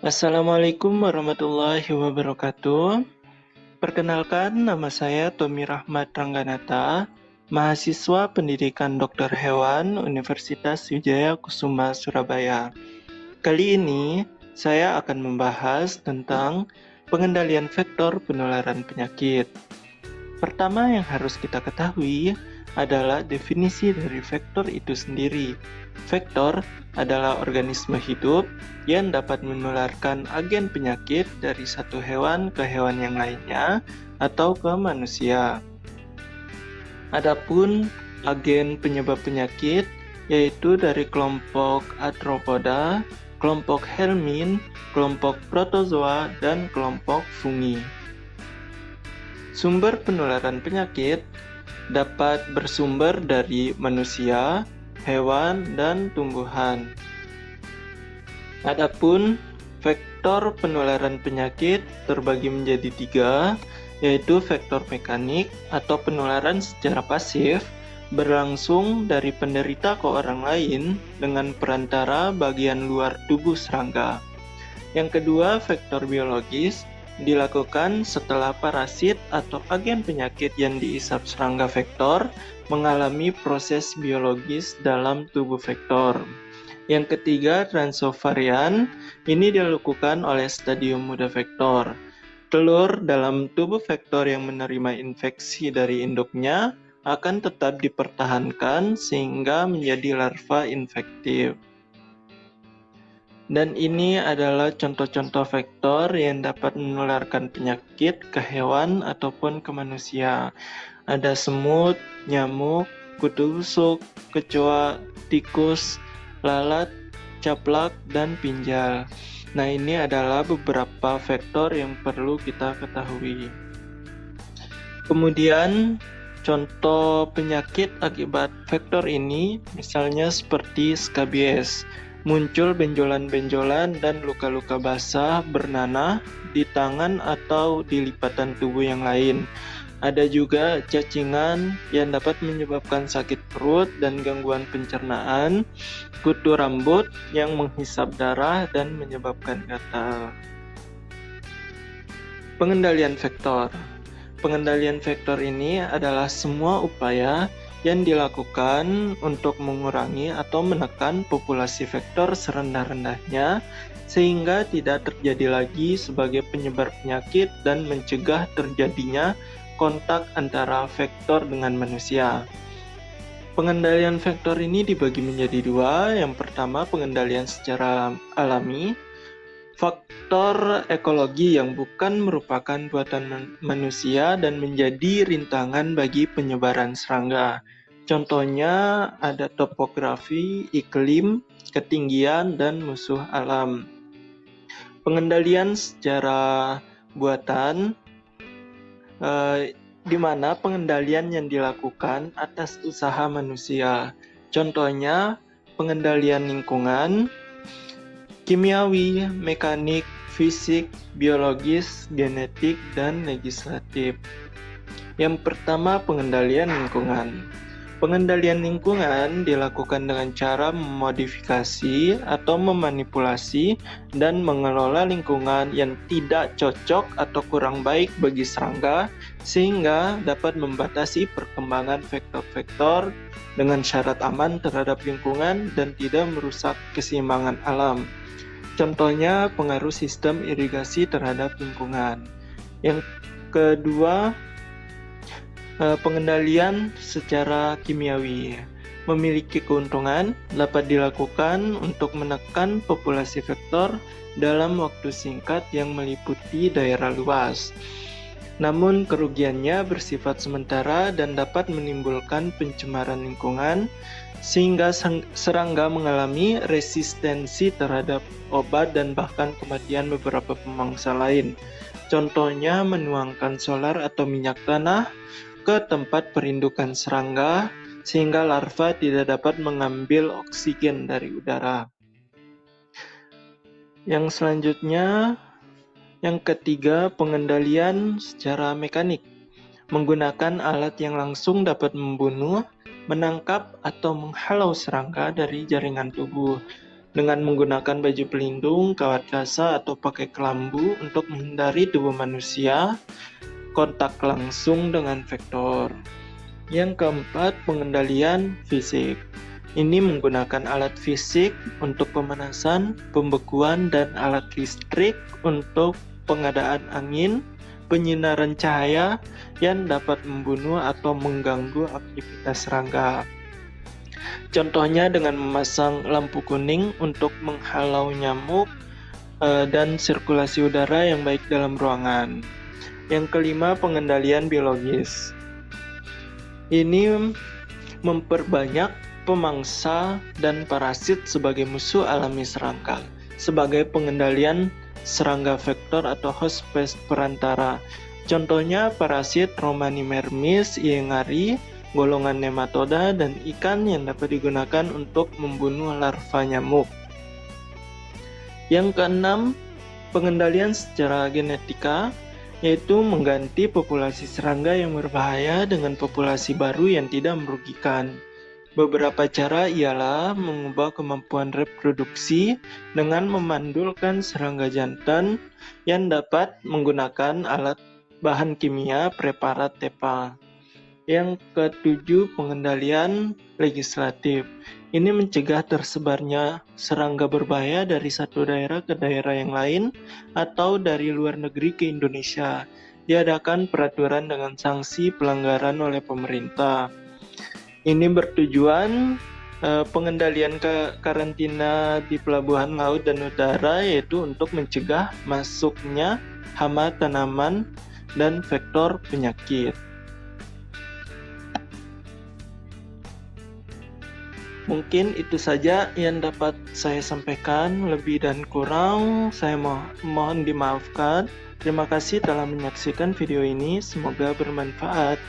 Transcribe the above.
Assalamualaikum warahmatullahi wabarakatuh. Perkenalkan, nama saya Tommy Rahmat Rangganata, mahasiswa pendidikan Dokter Hewan Universitas Wijaya Kusuma Surabaya. Kali ini, saya akan membahas tentang pengendalian vektor penularan penyakit. Pertama yang harus kita ketahui adalah definisi dari vektor itu sendiri. Vektor adalah organisme hidup yang dapat menularkan agen penyakit dari satu hewan ke hewan yang lainnya atau ke manusia. Adapun agen penyebab penyakit yaitu dari kelompok Arthropoda, kelompok Helmin, kelompok Protozoa, dan kelompok Fungi. Sumber penularan penyakit dapat bersumber dari manusia, hewan, dan tumbuhan. Adapun vektor penularan penyakit terbagi menjadi 3, yaitu vektor mekanik atau penularan secara pasif berlangsung dari penderita ke orang lain dengan perantara bagian luar tubuh serangga. Yang kedua, vektor biologis dilakukan setelah parasit atau agen penyakit yang diisap serangga vektor mengalami proses biologis dalam tubuh vektor. Yang ketiga, transovarian ini dilakukan oleh stadium muda vektor. Telur dalam tubuh vektor yang menerima infeksi dari induknya akan tetap dipertahankan sehingga menjadi larva infektif. Dan ini adalah contoh-contoh vektor yang dapat menularkan penyakit ke hewan ataupun ke manusia. Ada semut, nyamuk, kutu busuk, kecoa, tikus, lalat, caplak, dan pinjal. Nah, ini adalah beberapa vektor yang perlu kita ketahui. Kemudian, contoh penyakit akibat vektor ini misalnya seperti skabies. Muncul benjolan-benjolan dan luka-luka basah bernanah di tangan atau di lipatan tubuh yang lain. Ada juga cacingan yang dapat menyebabkan sakit perut dan gangguan pencernaan, kutu rambut yang menghisap darah dan menyebabkan gatal. Pengendalian vektor. Pengendalian vektor ini adalah semua upaya yang dilakukan untuk mengurangi atau menekan populasi vektor serendah-rendahnya sehingga tidak terjadi lagi sebagai penyebar penyakit dan mencegah terjadinya kontak antara vektor dengan manusia. Pengendalian vektor ini dibagi menjadi 2. Yang pertama, pengendalian secara alami. Faktor ekologi yang bukan merupakan buatan manusia dan menjadi rintangan bagi penyebaran serangga. Contohnya ada topografi, iklim, ketinggian, dan musuh alam. Pengendalian secara buatan, di mana pengendalian yang dilakukan atas usaha manusia. Contohnya pengendalian lingkungan, kimiawi, mekanik, fisik, biologis, genetik, dan legislatif. Yang pertama, pengendalian lingkungan. Pengendalian lingkungan dilakukan dengan cara memodifikasi atau memanipulasi dan mengelola lingkungan yang tidak cocok atau kurang baik bagi serangga sehingga dapat membatasi perkembangan vektor-vektor dengan syarat aman terhadap lingkungan dan tidak merusak keseimbangan alam. Contohnya pengaruh sistem irigasi terhadap lingkungan. Yang kedua, pengendalian secara kimiawi. Memiliki keuntungan dapat dilakukan untuk menekan populasi vektor dalam waktu singkat yang meliputi daerah luas. Namun kerugiannya bersifat sementara dan dapat menimbulkan pencemaran lingkungan sehingga serangga mengalami resistensi terhadap obat dan bahkan kematian beberapa pemangsa lain. Contohnya menuangkan solar atau minyak tanah ke tempat perindukan serangga sehingga larva tidak dapat mengambil oksigen dari udara. Yang selanjutnya, yang ketiga, pengendalian secara mekanik. Menggunakan alat yang langsung dapat membunuh, menangkap, atau menghalau serangga dari jaringan tubuh. dengan menggunakan baju pelindung, kawat basah, atau pakai kelambu untuk menghindari tubuh manusia kontak langsung dengan vektor. Yang keempat, pengendalian fisik. Ini menggunakan alat fisik untuk pemanasan, pembekuan, dan alat listrik untuk pengadaan angin, penyinaran cahaya yang dapat membunuh atau mengganggu aktivitas serangga. Contohnya dengan memasang lampu kuning untuk menghalau nyamuk dan sirkulasi udara yang baik dalam ruangan. Yang kelima, pengendalian biologis. Ini memperbanyak pemangsa dan parasit sebagai musuh alami serangga, sebagai pengendalian serangga vektor atau host pest perantara. Contohnya parasit Romanimermis iengari, golongan nematoda, dan ikan yang dapat digunakan untuk membunuh larva nyamuk. Yang keenam, pengendalian secara genetika, yaitu mengganti populasi serangga yang berbahaya dengan populasi baru yang tidak merugikan. Beberapa cara ialah mengubah kemampuan reproduksi dengan memandulkan serangga jantan yang dapat menggunakan alat bahan kimia preparat TEPA. Yang ketujuh, pengendalian legislatif. Ini mencegah tersebarnya serangga berbahaya dari satu daerah ke daerah yang lain atau dari luar negeri ke Indonesia. Diadakan peraturan dengan sanksi pelanggaran oleh pemerintah. Ini bertujuan pengendalian karantina di pelabuhan laut dan udara, yaitu untuk mencegah masuknya hama tanaman dan vektor penyakit. Mungkin itu saja yang dapat saya sampaikan. Lebih dan kurang saya mohon dimaafkan. Terima kasih telah menyaksikan video ini. Semoga bermanfaat.